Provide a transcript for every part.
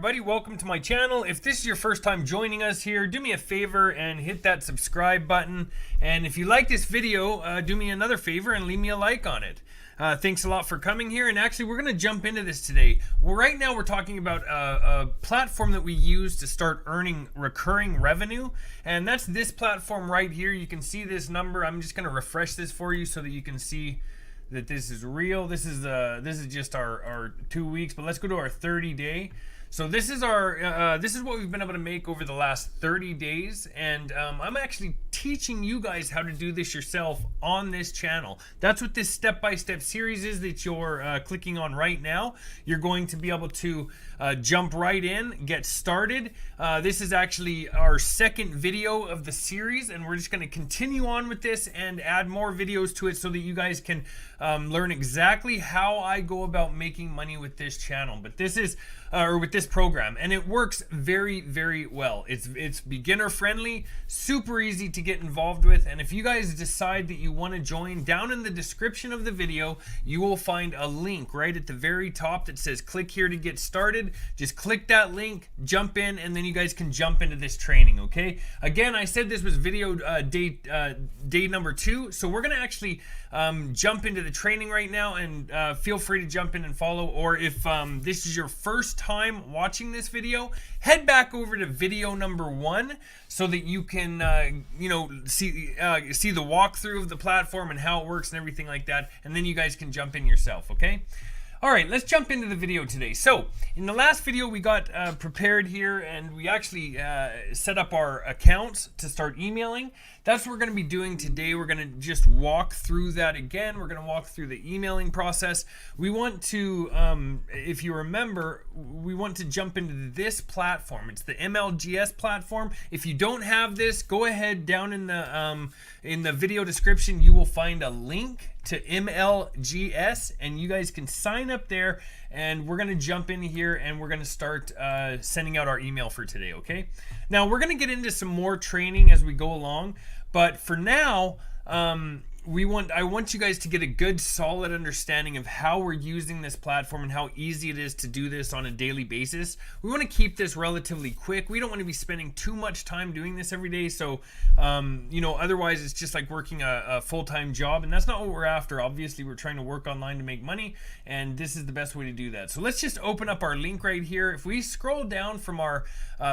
everybody, welcome to my channel. If this is your first time joining us here, do me a favor and hit that subscribe button. And if you like this video, do me another favor and leave me a like on it. Thanks a lot for coming here. And actually, we're going to jump into this today. Well, right now we're talking about a platform that we use to start earning recurring revenue. And that's this platform right here. You can see this number. I'm just going to refresh this for you so that you can see that this is real. This is just our 2 weeks, but let's go to our 30-day. So this is our this is what we've been able to make over the last 30 days, and I'm actually teaching you guys how to do this yourself on this channel. That's what this step-by-step series is that you're clicking on right now. You're going to be able to jump right in, get started. This is actually our second video of the series, and we're just going to continue on with this and add more videos to it so that you guys can learn exactly how I go about making money with this channel. But this is or with this program, and it works very, very well. It's beginner friendly, super easy to get involved with. And if you guys decide that you want to join, down in the description of the video you will find a link right at the very top that says click here to get started. Just click that link, jump in, and then you guys can jump into this training. Okay, again, I said this was video day number 2, so we're gonna actually jump into the training right now, and feel free to jump in and follow. Or if this is your first time watching this video, head back over to video number 1 so that you can see the walkthrough of the platform and how it works and everything like that, and then you guys can jump in yourself. Okay, all right, let's jump into the video today. So in the last video we got prepared here, and we actually set up our accounts to start emailing. That's what we're going to be doing today. We're going to just walk through that again. We're going to walk through the emailing process. We want to, if you remember, we want to jump into this platform. It's the MLGS platform. If you don't have this, go ahead, down in the video description you will find a link to MLGS, and you guys can sign up there, and we're going to jump in here and we're going to start sending out our email for today. Okay, now we're going to get into some more training as we go along, but for now I want you guys to get a good solid understanding of how we're using this platform and how easy it is to do this on a daily basis. We want to keep this relatively quick. We don't want to be spending too much time doing this every day, so otherwise it's just like working a full-time job, and that's not what we're after. Obviously we're trying to work online to make money, and this is the best way to do that. So let's just open up our link right here. If we scroll down from our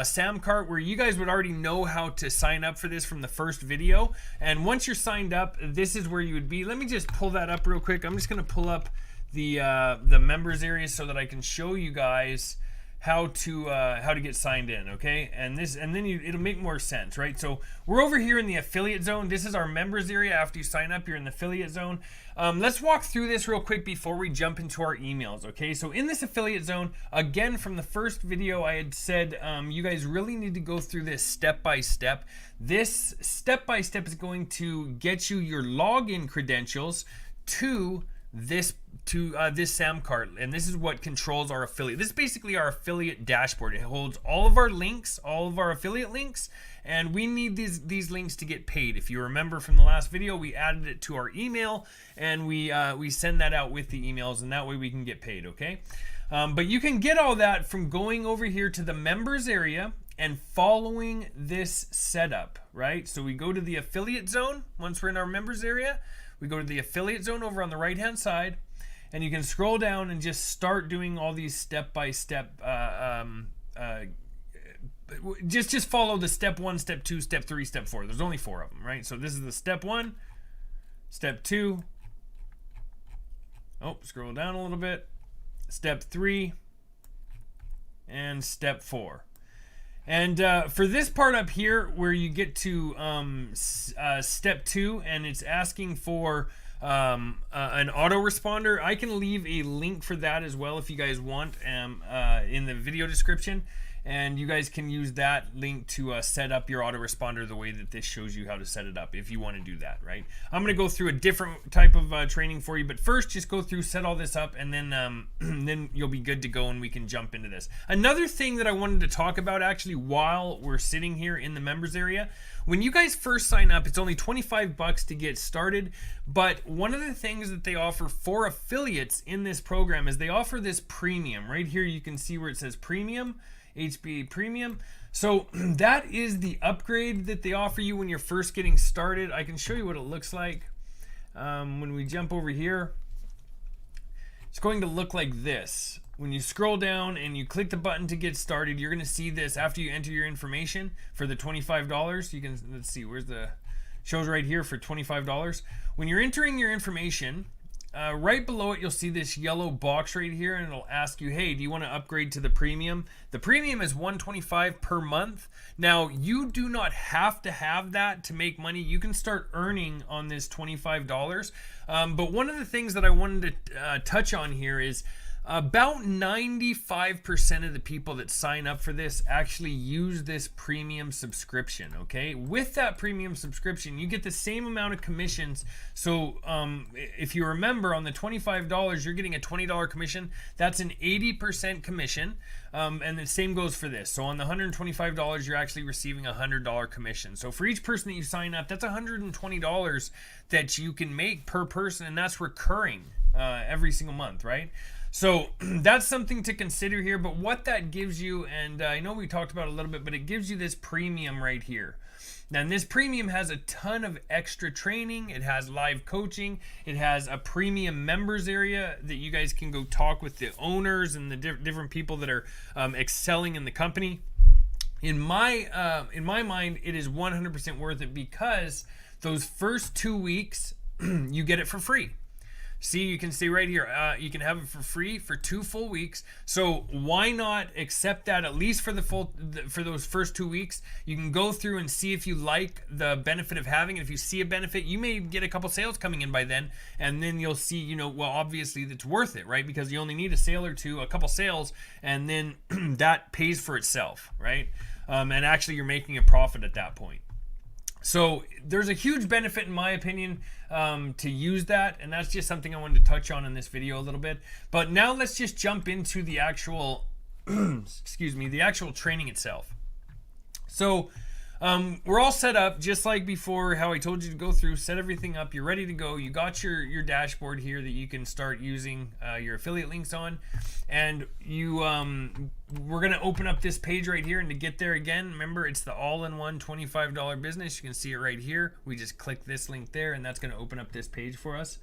Sam cart, where you guys would already know how to sign up for this from the first video, and once you're signed up, this is where you would be. Let me just pull that up real quick. I'm just going to pull up the members area so that I can show you guys how to get signed in. Okay, and then it'll make more sense, right? So we're over here in the affiliate zone. This is our members area. After you sign up, you're in the affiliate zone. Let's walk through this real quick before we jump into our emails. Okay, so in this affiliate zone, again, from the first video I had said you guys really need to go through this step by step. This step by step is going to get you your login credentials to this Sam cart, and this is what controls our affiliate. This is basically our affiliate dashboard. It holds all of our links, all of our affiliate links, and we need these links to get paid. If you remember from the last video, we added it to our email, and we send that out with the emails, and that way we can get paid. Okay, but you can get all that from going over here to the members area and following this setup, right? So we go to the affiliate zone. Once we're in our members area, we go to the affiliate zone over on the right hand side, and you can scroll down and just start doing all these step-by-step just follow the step 1, step 2, step 3, step 4. There's only 4 of them, right? So this is the step 1, step 2, scroll down a little bit, step 3, and step 4. And for this part up here where you get to step 2, and it's asking for an autoresponder, I can leave a link for that as well if you guys want in the video description, and you guys can use that link to set up your autoresponder the way that this shows you how to set it up if you want to do that, right? I'm going to go through a different type of training for you, but first just go through, set all this up, and then then you'll be good to go and we can jump into this. Another thing that I wanted to talk about actually while we're sitting here in the members area, when you guys first sign up, it's only 25 bucks to get started, but one of the things that they offer for affiliates in this program is they offer this premium. Right here you can see where it says premium. HBA Premium. So that is the upgrade that they offer you when you're first getting started. I can show you what it looks like. When we jump over here, it's going to look like this. When you scroll down and you click the button to get started, you're going to see this after you enter your information for the $25. You can, let's see, where's the, shows right here for $25. When you're entering your information, right below it, you'll see this yellow box right here, and it'll ask you, hey, do you want to upgrade to the premium? The premium is $125 per month. Now, you do not have to have that to make money. You can start earning on this $25. But one of the things that I wanted to touch on here is about 95% of the people that sign up for this actually use this premium subscription, okay? With that premium subscription, you get the same amount of commissions. So if you remember, on the $25, you're getting a $20 commission. That's an 80% commission. And the same goes for this. So on the $125, you're actually receiving a $100 commission. So for each person that you sign up, that's $120 that you can make per person, and that's recurring every single month, right? So that's something to consider here. But what that gives you, and I know we talked about it a little bit, but it gives you this premium right here. Now, this premium has a ton of extra training. It has live coaching. It has a premium members area that you guys can go talk with the owners and the different people that are excelling in the company. In my mind, it is 100% worth it, because those first 2 weeks, you get it for free. See, you can see right here, you can have it for free for 2 full weeks. So why not accept that at least for for those first 2 weeks? You can go through and see if you like the benefit of having it. If you see a benefit, you may get a couple sales coming in by then, and then you'll see, you know, well, obviously it's worth it, right? Because you only need a sale or two, a couple sales, and then that pays for itself, right? And actually you're making a profit at that point. So there's a huge benefit, in my opinion, to use that, and that's just something I wanted to touch on in this video a little bit. But now let's just jump into the actual, excuse me, the actual training itself. So we're all set up just like before, how I told you to go through, set everything up. You're ready to go. You got your dashboard here that you can start using your affiliate links on, and you we're gonna open up this page right here. And to get there, again, remember, it's the all-in-one $25 business. You can see it right here. We just click this link there, and that's gonna open up this page for us.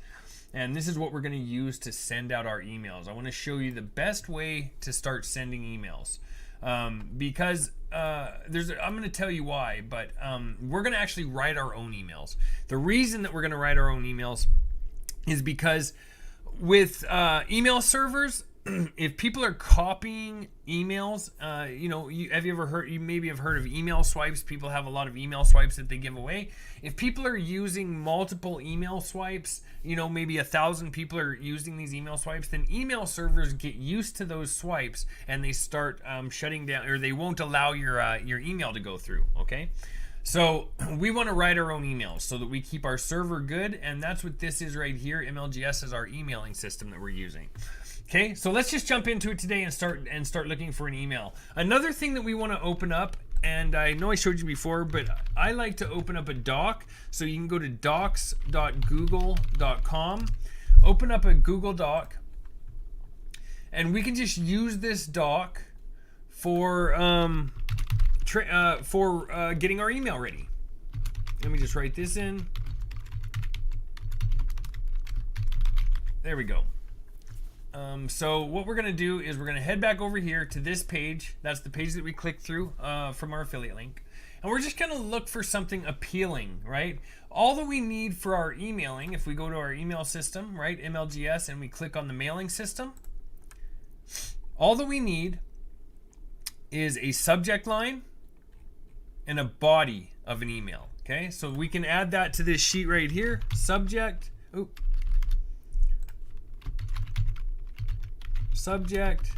And this is what we're gonna use to send out our emails. I want to show you the best way to start sending emails. Because I'm going to tell you why, but we're going to actually write our own emails. The reason that we're going to write our own emails is because with email servers, if people are copying emails, you know, you maybe have heard of email swipes. People have a lot of email swipes that they give away. If people are using multiple email swipes, you know, maybe 1,000 people are using these email swipes, then email servers get used to those swipes, and they start shutting down, or they won't allow your email to go through. Okay. So we want to write our own emails so that we keep our server good, and that's what this is right here. MLGS is our emailing system that we're using. Okay, so let's just jump into it today and start looking for an email. Another thing that we want to open up, and I know I showed you before, but I like to open up a doc. So you can go to docs.google.com, open up a Google Doc, and we can just use this doc for getting our email ready. Let me just write this in. There we go. So what we're going to do is we're going to head back over here to this page. That's the page that we clicked through from our affiliate link. And we're just going to look for something appealing, right? All that we need for our emailing, if we go to our email system, right, MLGS, and we click on the mailing system, all that we need is a subject line and a body of an email, okay? So we can add that to this sheet right here, subject, subject,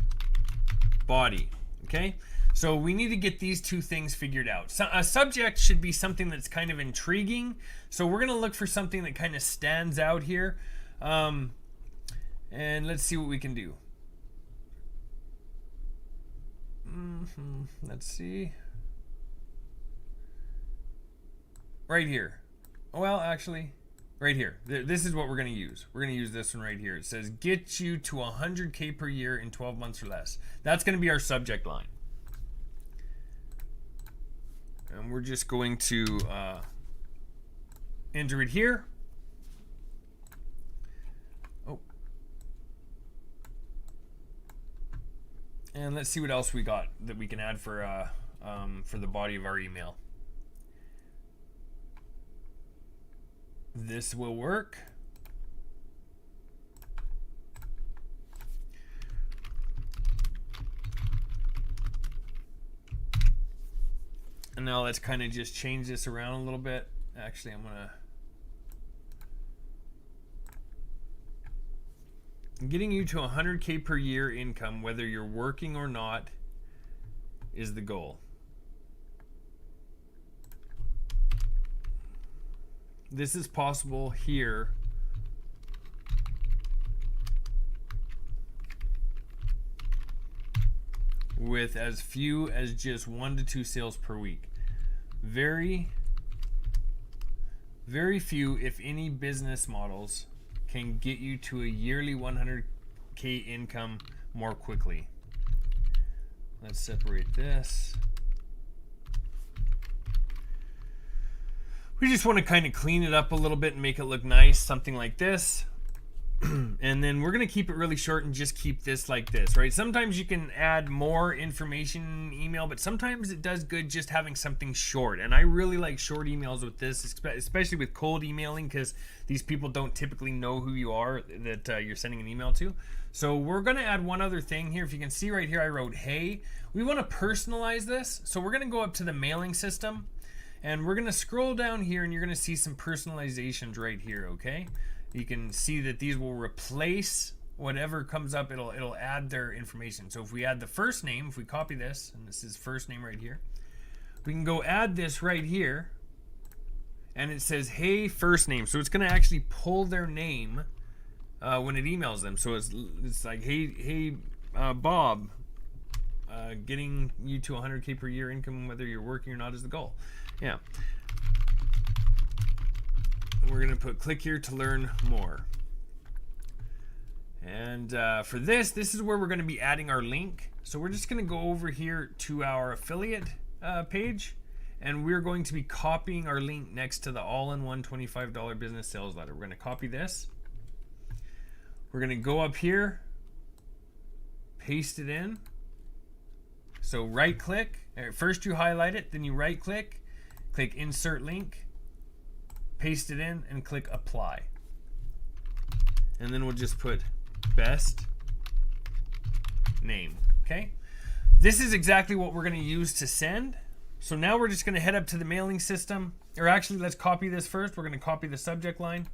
body, okay? So we need to get these two things figured out. So a subject should be something that's kind of intriguing. So we're gonna look for something that kind of stands out here. And let's see what we can do. Let's see. Right here. Well, actually, right here. This is what we're going to use. We're going to use this one right here. It says, get you to 100K per year in 12 months or less. That's going to be our subject line. And we're just going to enter it here. Oh. And let's see what else we got that we can add for the body of our email. This will work. And now let's kind of just change this around a little bit. Actually, I'm getting you to 100K per year income, whether you're working or not, is the goal. This is possible here with as few as just 1 to 2 sales per week. Very, very few, if any, business models can get you to a yearly 100K income more quickly. Let's separate this. We just want to kind of clean it up a little bit and make it look nice, something like this. And then we're going to keep it really short and just keep this like this, right? Sometimes you can add more information in email, but sometimes it does good just having something short. And I really like short emails with this, especially with cold emailing, because these people don't typically know who you are that you're sending an email to. So we're going to add one other thing here. If you can see right here, I wrote, hey. We want to personalize this. So we're going to go up to the mailing system, and we're going to scroll down here, and you're going to see some personalizations right here, okay? You can see that these will replace whatever comes up. It'll add their information. So if we add the first name, if we copy this, and this is first name right here, we can go add this right here, and it says, hey, first name. So it's going to actually pull their name when it emails them. So it's like, hey, Bob, getting you to 100K per year income, whether you're working or not, is the goal. Yeah. We're going to put click here to learn more. And for this is where we're going to be adding our link. So we're just going to go over here to our affiliate page, and we're going to be copying our link next to the all-in-one $25 business sales letter. We're going to copy this. We're going to go up here, paste it in. So right click. First you highlight it, then you right click, click insert link, paste it in, and click apply. And then we'll just put best name. Okay, this is exactly what we're going to use to send. So now we're just going to head up to the mailing system, or actually let's copy this first. We're going to copy the subject line,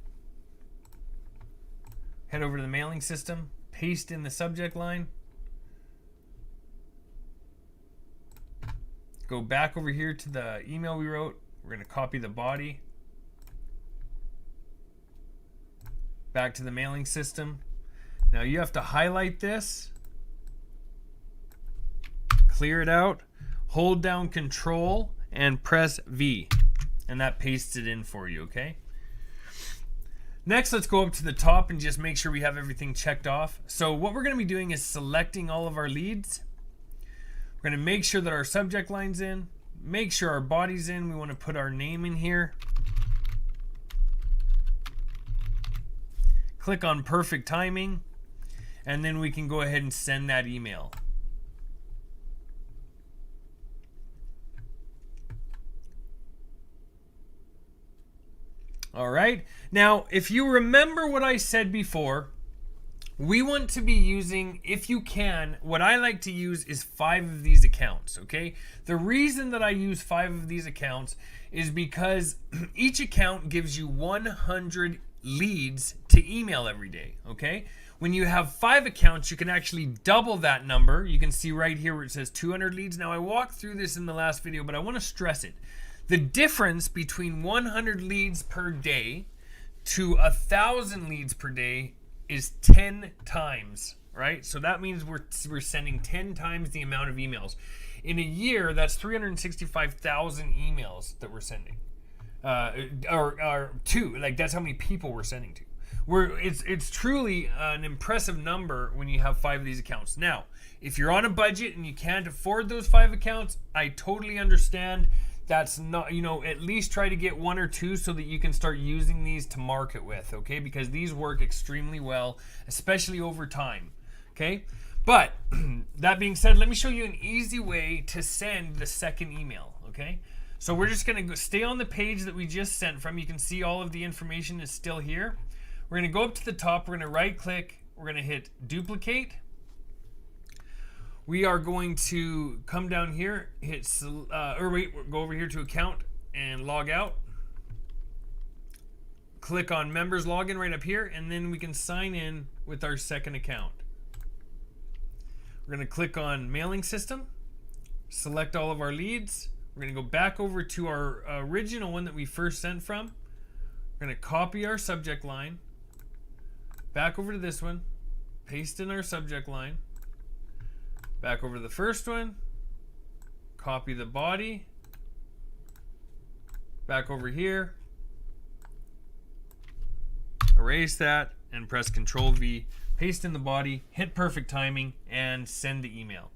head over to the mailing system, paste in the subject line, go back over here to the email we wrote. We're going to copy the body, back to the mailing system. Now you have to highlight this, clear it out, hold down Control and press V, and that pastes it in for you, okay? Next, let's go up to the top and just make sure we have everything checked off. So what we're going to be doing is selecting all of our leads. We're going to make sure that our subject line's in, make sure our body's in. We want to put our name in here. Click on perfect timing, and then we can go ahead and send that email. All right. Now, if you remember what I said before, we want to be using, if you can, what I like to use is 5 of these accounts, okay? The reason that I use 5 of these accounts is because each account gives you 100 leads to email every day, okay? When you have 5 accounts, you can actually double that number. You can see right here where it says 200 leads. Now, I walked through this in the last video, but I want to stress it. The difference between 100 leads per day to 1,000 leads per day is 10 times, right? So that means we're sending 10 times the amount of emails. In a year, that's 365,000 emails that we're sending. Or two, like that's how many people we're sending to. It's truly an impressive number when you have 5 of these accounts. Now, if you're on a budget and you can't afford those 5 accounts, I totally understand. that's not, you know, at least try to get 1 or 2 so that you can start using these to market with, okay? Because these work extremely well, especially over time, okay? But that being said, let me show you an easy way to send the second email, okay? So we're just going to stay on the page that we just sent from. You can see all of the information is still here. We're going to go up to the top. We're going to right click. We're going to hit duplicate. We are going to come down here, hit, go over here to account and log out. Click on members login right up here, and then we can sign in with our second account. We're going to click on mailing system, select all of our leads. We're going to go back over to our original one that we first sent from. We're going to copy our subject line, back over to this one, paste in our subject line, back over to the first one, copy the body, back over here, erase that, and press Control V, paste in the body, hit perfect timing, and send the email.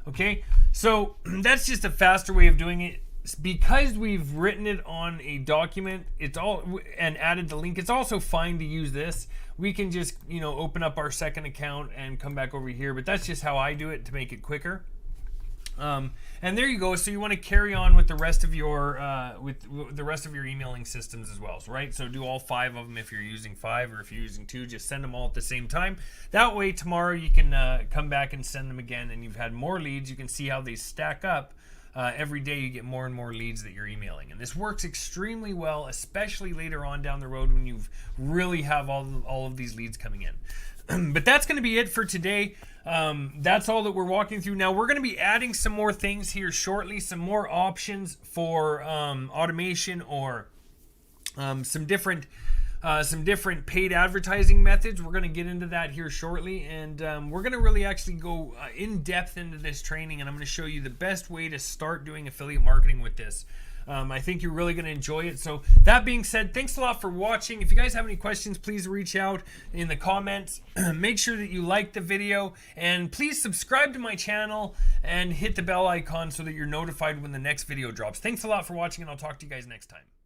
Okay, so that's just a faster way of doing it. Because we've written it on a document, it's all, and added the link, it's also fine to use this. We can just, you know, open up our second account and come back over here, but that's just how I do it to make it quicker. And there you go. So you want to carry on with the rest of your emailing systems as well. So, right. So do all 5 of them if you're using 5, or if you're using 2, just send them all at the same time. That way tomorrow you can come back and send them again, and you've had more leads. You can see how they stack up. Every day you get more and more leads that you're emailing, and this works extremely well, especially later on down the road when you really have all of these leads coming in. But that's going to be it for today. That's all that we're walking through. Now we're going to be adding some more things here shortly, some more options for automation, or some different paid advertising methods. We're going to get into that here shortly, and we're going to really actually go in depth into this training, and I'm going to show you the best way to start doing affiliate marketing with this. I think you're really going to enjoy it. So that being said, thanks a lot for watching. If you guys have any questions, please reach out in the comments. Make sure that you like the video, and please subscribe to my channel and hit the bell icon so that you're notified when the next video drops. Thanks a lot for watching, and I'll talk to you guys next time.